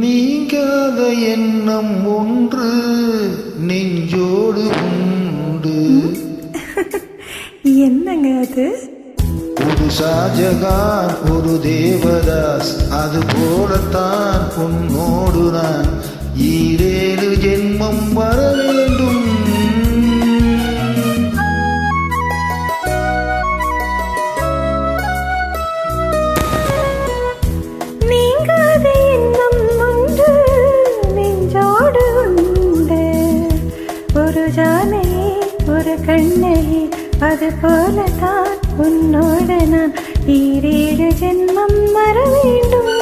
நீங்காத எண்ணம் ஒன்று நெஞ்சோடு உண்டு. என்னங்க அது? ஒரு ஷாஜகான் ஒரு தேவதாஸ், அது போலத்தான் உன்னோடு நான் 7 ஜென்மம் வர வேண்டும். நீங்காத எண்ணம் ஒன்று நெஞ்சோடு உண்டு. ஒரு ஜானையே ஒரு கண்ணையே, அது போலத்தான் உன்னோடு நான் 7 ஜென்மம் வர வேண்டும்.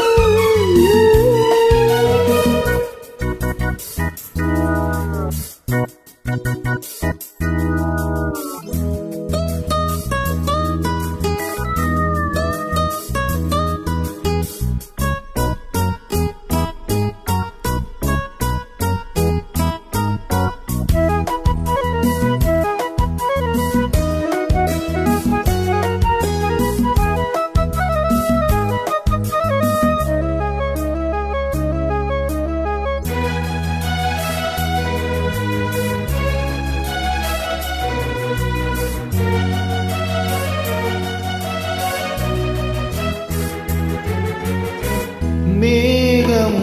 மேகம்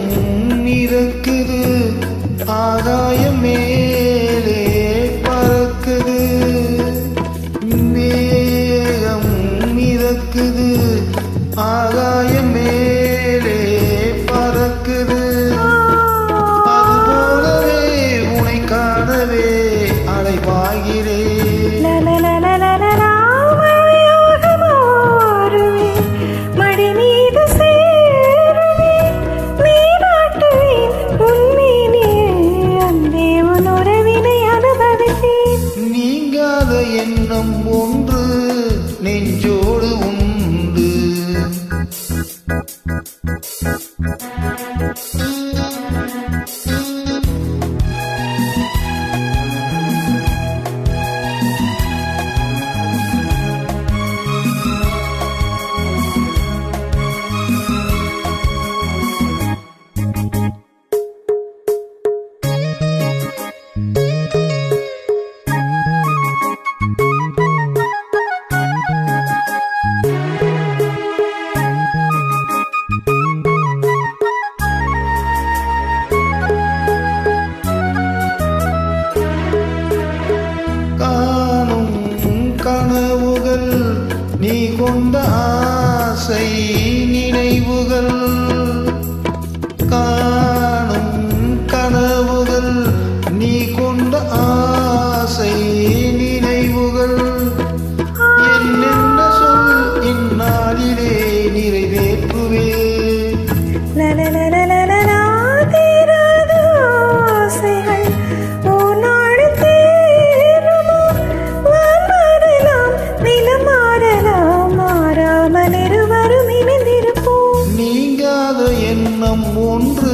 மிதக்குது, ஆகாயம் மேலே பறக்குது. மேகம் மிதக்குது, ஆகாயம் மேலே பறக்குது. அது போலவே உனை காணவே அலைபாய்கிறேன். எண்ணம் ஒன்று நெஞ்சோடு உண்டு. கனவுகள் நீ கொண்ட ஆசை நினைவுகள், காணும் கனவுகள் நீ கொண்ட ஆசை நினைவுகள். என்னென்ன சொல் இந்நாளிலே நிறைவேற்றுவே. எண்ணம் ஒன்று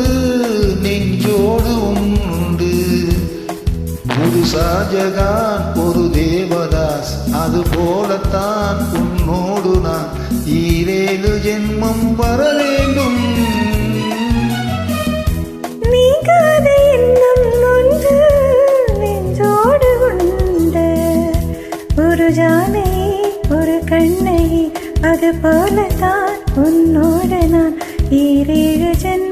நெஞ்சோடு உண்டு. ஒரு ஷாஜகான் ஒரு தேவதாஸ், அது போலத்தான் உன்னோடு நான் 7 ஜென்மம் வர வேண்டும். நீங்காத எண்ணம் ஒன்று நெஞ்சோடு உண்டு. ஒரு ஜானை ஒரு கண்ணை, அது போலத்தான் உன்னோடு நான் 7 ஜென்மம்